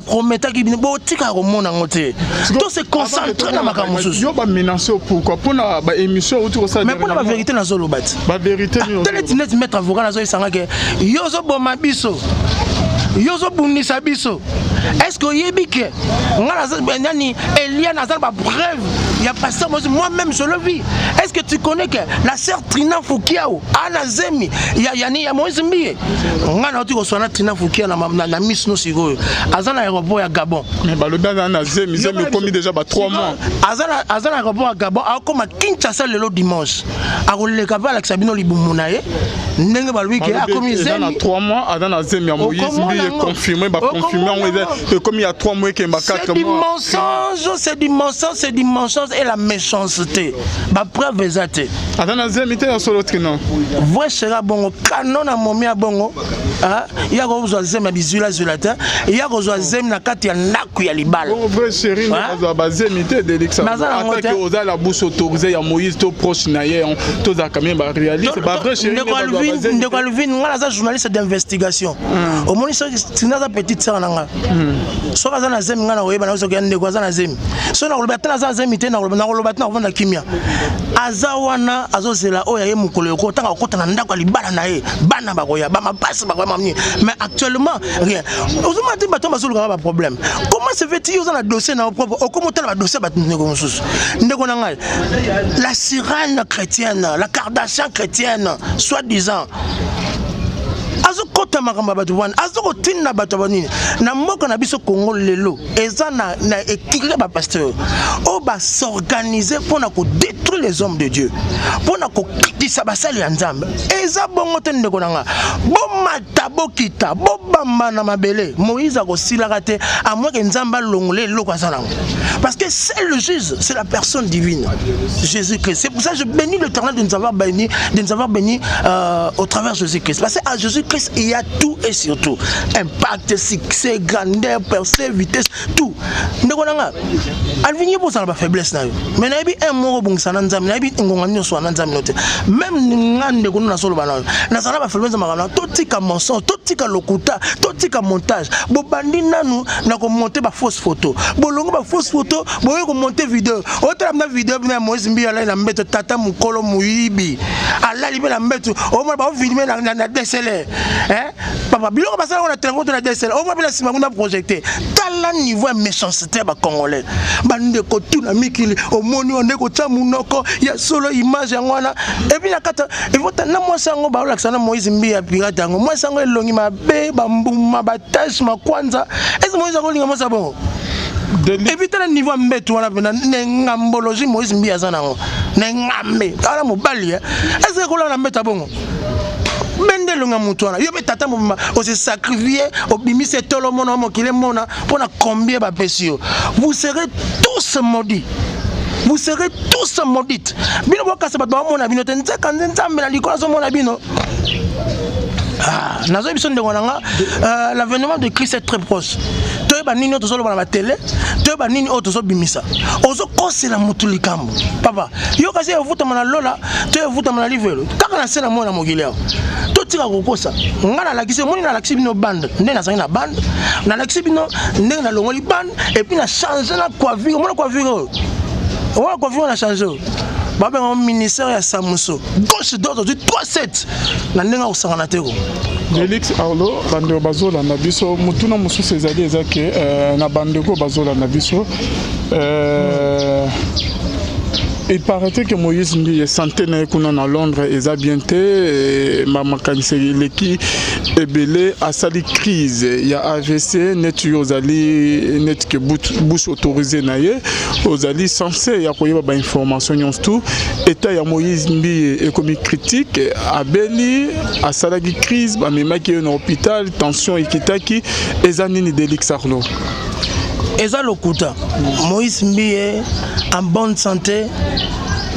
promettant ki bo tika ko mona ngote. Tout se concentrer dans ma camouflage. Yo ba menacer pourquoi pour na ba émission autour ça. Mais pour la vérité na zolo bat. Ba vérité ni. Télé mettre avocat na zo isanga ke yozo boma biso. Yozo bunisa biso. Est-ce que yebike ngala nani Eliane azal ba preuve il y a pasteur moi-même je le vis. Est-ce que tu connais que la sœur Trina Foukiao ana zemi ya Moïse Mbiye ngana tu ko sona Trina Foukiao na miss no sigo azana aéroport ya Gabon. Mais ba le bien na zemi commis déjà ba 3 mois. Azana aéroport à Gabon a comme Kinshasa le dimanche. A le kabala avec Sabino Libumuna ndenge ba lui que a commis zemi. Dans 3 mois azana zemi ya Moïse Mbiye confirmé ba confirmé comme il y a 3 mois qu'il y a 4 mois. C'est du mensonge et la méchanceté. Ma preuve exacte. Adana zemite ya solo trino. Voi sera bongo canon na momia bongo. Ah, il y a go zo zem na bizula zulata. Il y a go zo zem na kati ya naku ya libala. Bon vrai chéri na zo ba zemite Delix. Attaque oza la bouche autorisée ya Moïse to proche na ye to za kamien ba réaliste ba vrai chéri. Ndeko Alvin ngala za journaliste d'investigation. Au moins c'est na petite sœur nanga. So kaza na zem ngana oyeba na so ke ndeko za na zem. So na kolobata na za zemite na kolobata na vanda kimia. Azawana azozela oya ye mukolo ko tanga kota na ndako libala na ye bana bakoya ba mapasi bakoya mamni. Mais actuellement rien. Ozuma te bato bazulu ka ba problème. Comment se fait-il aux na dossier na propre o comment tala ba dossier ba ndeko mususu. Ndeko na ngai. La sirène chrétienne, la Kardashian chrétienne, soi-disant azokota makamba bato wana azokotina bato banini na mboka na biso Congo lelo eza na équilibre ba pasteur o ba s'organiser pour na ko détruire les hommes de Dieu pour na ko kitisa basali ya nzambe eza bongo te ndeko nanga bomata bokita bobamba na mabele Moïse a ko silaka te à moins que nzamba longole loko asalango parce que c'est le juge, c'est la personne divine Jésus-Christ. C'est pour ça que je bénis l'Éternel de nous avoir béni au travers de Jésus-Christ parce que à Jésus Christ, il y a tout et surtout. Impact, succès, grandeur, percée, vitesse, tout. Ndekonanga, alvini pour ça la faiblesse na. Mais na bi un mot bon ça nanzam, na bi ngongani so nanzam note. Même ngande ko na solo bana. Na sala ba faiblesse makana, totika mensonge, totika lokuta, totika montage. Bo bandi nanu na ko monter ba fausse photo. Bo longo ba fausse photo, bo ko monter vidéo. Otra na vidéo na Moïse Mbia la na mbeto tata mukolo muibi. Ala libe na mbeto. O mo ba filmer na DSLR. Hein? Papa biloko ba sala on a tengo na DSLR. O mo ba sima na projeter. Tala niveau méchanceté ba congolais. Bande ko tuna mikili o moni on ko chamunoko ya solo image ngwana. Et puis na kata il faut na moi sango ba la sana Moïse Mbia pirate ngo. Moi sango elongi mabe ba mbuma ba tâche ma kwanza. Est-ce Moïse ko linga mo sabon? Éviter le niveau mbeto wana pena ngambologie Moïse Mbia zanango ngambe ala mobali est-ce que la mbeta bongo bende longa mutu wana yo be tata mo o se sacrifier o bimise tolo mona mo kile mona pona combien ba pesio vous serez tous maudits. Vous serez tous maudits. Bino boka se batwa mona bino tenza kanza nzambe na likola so mona bino. L'avènement de Christ est très proche. Tu es banni auto solo la télé, tu es banni auto solo bimisa. Ozo kose la mutulikambo. Papa, yo kasi vuta mana lola, tu es vuta mana livelo. Kaka na sena mona mogileo. To tika kokosa. Ngana la kisi moni na la kisi bino bande, ndé na sangi na bande, na la kisi bino ndé na longoli bande et puis na changer na coiffure, mona coiffure. Mona coiffure na changer. Baba un ministère ya Samuso gauche droite du 3-7 na ndenga usangana teko Delix Arlo bande bazola na biso mutuna musu sezali ezake na bande ko bazola na biso il paraît que Moïse Mbia santé na kuna na Londres eza bien te mama kanise leki ebele asali crise ya AVC net yozali net que bouche autorisé na ye ozali censé ya koyeba ba information nyons tout état ya Moïse Mbia ekomi critique abeli asalaki crise ba memaki na hôpital tension ekitaki eza nini Delix Arlo eza lokuta Moïse Mbia en bonne santé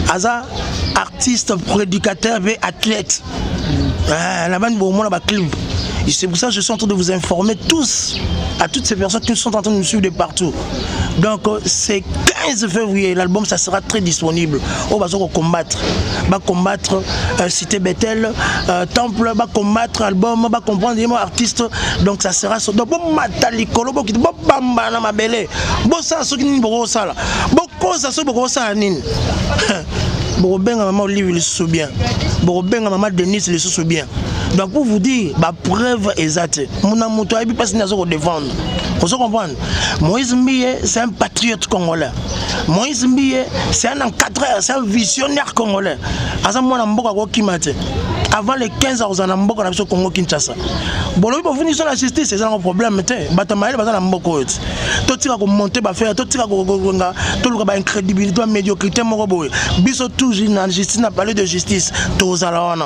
aza artiste prédicateur et athlète la bande bon moi club. C'est pour ça que je suis en train de vous informer tous, à toutes ces personnes qui sont en train de nous suivre de partout. Donc c'est 15 février, l'album ça sera très disponible. On va combattre. Va combattre Cité Bethel, Temple, va combattre album, va comprendre des mots artistes. Donc ça sera sur donc bon matalikolo, bon bamba na mabele. Bon ça ce qui ni bon ça là. Bon cause ça bon ça nini. Bon benga maman Olivier le sous bien. Bon benga maman Denise le sous bien. Donc pour vous dire, la preuve exacte, mon amour, il passe à défendre. Vous comprenez? Moïse Mbia, c'est un patriote congolais. Moïse Mbia, c'est un encadreur, c'est un visionnaire congolais. Avant les 15 ans, on a un Congo Kinshasa. Bon, pour venir sur la justice, c'est un problème. Batamaïl, c'est un mboko. Tout ce qu'on monte, faire, tout ce qu'on a, tout le monde crédibilité, médiocrité, biso toujours dans la justice, n'a parlé de justice, tous à la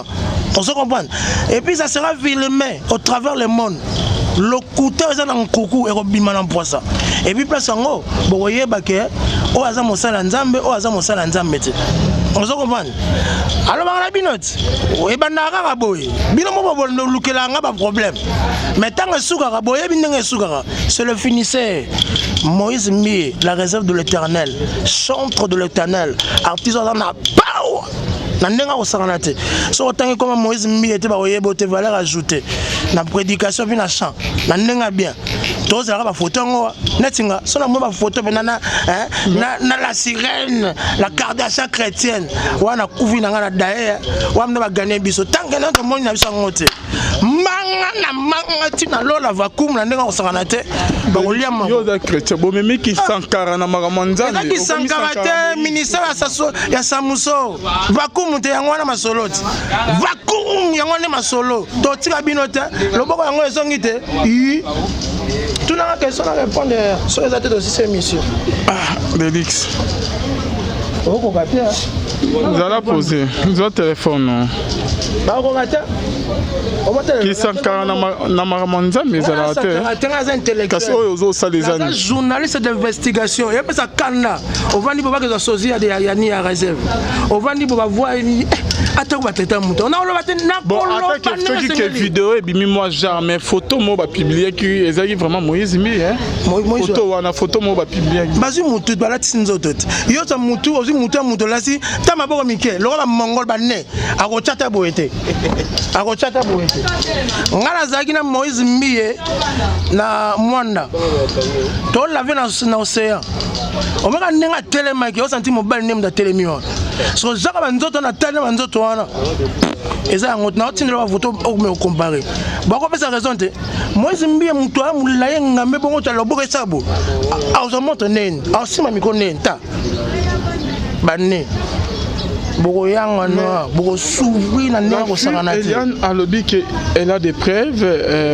on se comprend. Et puis ça sera filmé au travers le monde. Le couteau est dans le coucou et robima dans poisson. Et puis place en haut, vous voyez que au hasard mon sala nzambe, au hasard mon sala nzambe. On se comprend. Alors on a binote. Et ben nara boy. Bino mo bo lukela nga pas problème. Mais tant que soukara boy, binenge soukara. C'est le finisseur. Moïse Mbia, la réserve de l'Éternel, chantre de l'Éternel, artisan dans la power. Nandenga osanganate so otangi comme Moïse Mbia était ba oyebote valeur ajoutée na prédication puis na chant nandenga bien tous la ba photo ngo netinga so na mo ba photo na na la sirène la Kardashian chrétienne wana kuvi na ngana dae wamna ba gagner biso tanga na ko moni na biso ngote manga tina lola vakum nandenga osanganate ba olia ma yo da chrétien bo meme ki sankara na magamanzana ki sankara te ministère ya Samuso vakum monte yangwana masoloti vakum yangwana masolo to tika binote loboko yango ezongite tout na question à répondre sur les athlètes de cette émission. Delix vous allez poser votre téléphone. Bah, Qui s'encarre na maramanza mais ça la terre. Kasi oyo zo ça les années. Journaliste d'investigation. Et puis ça canna. On va dire que ça sosie à des yani à réserve. On va dire pour voir attends va traiter mouton. On a le matin na bon attends que vidéo et bimi moi jamais photo mo ba publier qui ezali vraiment Moïse mi hein. Photo wana photo mo ba publier. Bazu mutu bala tsinzo tot. Yo ta mutu ozi mutu la si ta maboko mike. Lo la mongol ba ne. Ako chata boete. Ako chata boete. Ngala zaki na Moïse Mbiye na Mwanda. To la ve na océan. O meka nenga telema ki o senti mobile name da telemio. So zaka banzoto na tele banzoto wana. Eza ngot na otindela ba photo o me comparer. Ba ko pesa raison te. Moïse Mbiye mutu a mulaye ngambe bongo ta lobo sabo. A o montre nen. A sima mi ko nen ta. Banne. Beaucoup yang ana beaucoup s'ouvrir na ndeko sakana te. Eliane alobi que elle a des preuves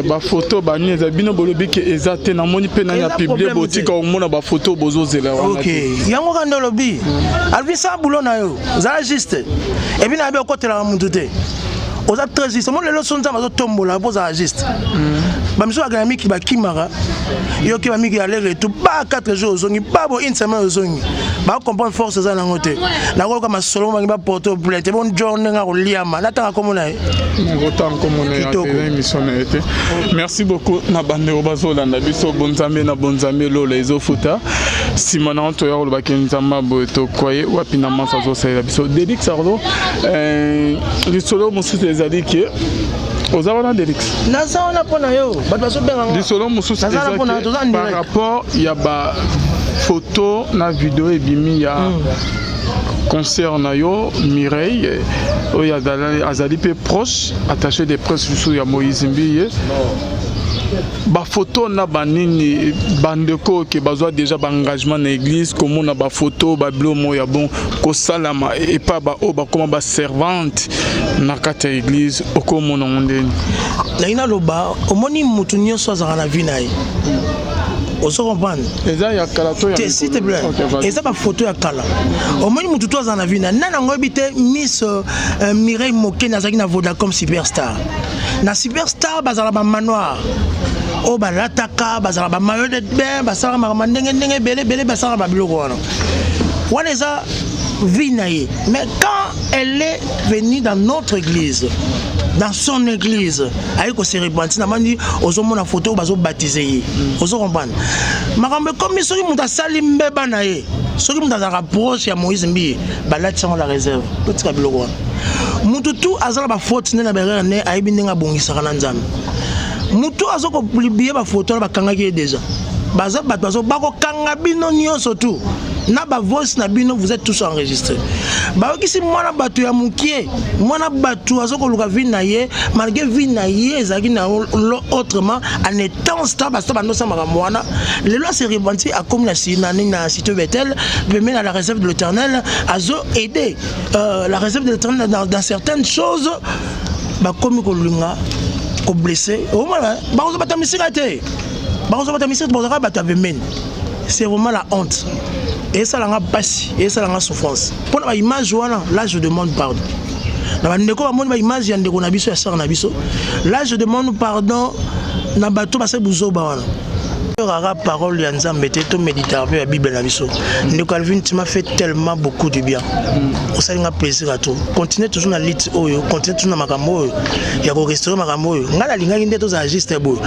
ba photo ba ni ezabino bolobi que ezate na moni pe na ya publier botika o mona ba photo bozo zela wana. OK. Yango kanda lobi. Alvi sa boulot na yo. Ça juste. Et puis na be okotela muntu te. Oza très juste. Mo lelo sonza mazo tombola bo za juste. Ba miso agana miki ba kimara. Yo ki ba miki aller retour ba 4 jours ozongi ba bo une semaine ozongi. Ba comprendre force za na ngote. Na ko kama solo mangi ba porter plainte. Bon journée nga ko liama. Na tanga komo na. Autant comme on est émission na été. Merci beaucoup na bande obazola na biso bonzambe na bonzambe lo les ofuta. Simona onto ya lo bakinzamba boto koye wapi na masa zo sa biso. Delix Sarlo li solo musu ezali ke ozawana Delix. Na zawana pona yo. Ba baso benga. Li solo musu ezali par rapport ya ba photo na vidéo et bimi ya concert na yo Mireille oyo azali pe proche attaché des presse sous ya Moïse Mbiye ba photo na banini bandeko ke bazwa déjà ba engagement na église comme on a ba photo ba blomo ya bon ko salama et pas ba o ba comme ba servante na kata église okomo na ndeni na ina loba omoni mutu nyonso azaka na vie na ye. On se comprend. S'il te plaît. Et ça, ma photo à Kala. Au moins, nous tous en avis. Nana ngobite Miss Mireille Moké Nazaki na Vodacom Superstar. Na Superstar, bazala ba manoir. Oh ba lataka, bazala ba maillot de bain, basala ma mandenge ndenge bele basala ba biloko wana. Wana eza vinaye. Mais quand elle est venue dans notre église, dans son église, avec se repentir, n'a pas dit aux hommes la photo bazo baptisé. Vous comprenez? Makambe comme ceux qui m'ont sali mbeba nae, ceux qui m'ont rapproché à Moïse Mbiye, balat sans la réserve. Tout ça biloko. Mututu azala ba faute na berere ne aibi ndinga bongisa kana nzambe. Mutu azoko publier ba photo ba kangaki déjà. Baza bazo bako kanga bino nyonso tout. Na ba voice na bino vous êtes tous enregistrés. Ba okisi mwana batu ya mukie, mwana batu azoko luka vie na ye, malgré vie na ye ezaki na autrement en étant stable basta bando sa makamwana. Le loi s'est repenti à comme la cité Bethel, même à la réserve de l'Éternel, azo aider la réserve de l'Éternel dans certaines choses. Ba comme ko lunga ko blessé. Au moins ba ozo batamisika te. Ba ozo batamisika bozaka batavemen. C'est vraiment la honte. Et ça l'a passé, et ça l'a souffrance. Pour la image, là je demande pardon. Là je demande pardon. Na bateau parce que bouzo bawana. Rara parole ya nzambe te to méditer avec la Bible na biso. Ndeko Alvin tu m'as fait tellement beaucoup de bien. Ça m'a plaisir à tout. Continue toujours na lit oyo, continue toujours na makambo oyo. Ya ko restaurer makambo oyo. Ngala linga nginde to za juste bo.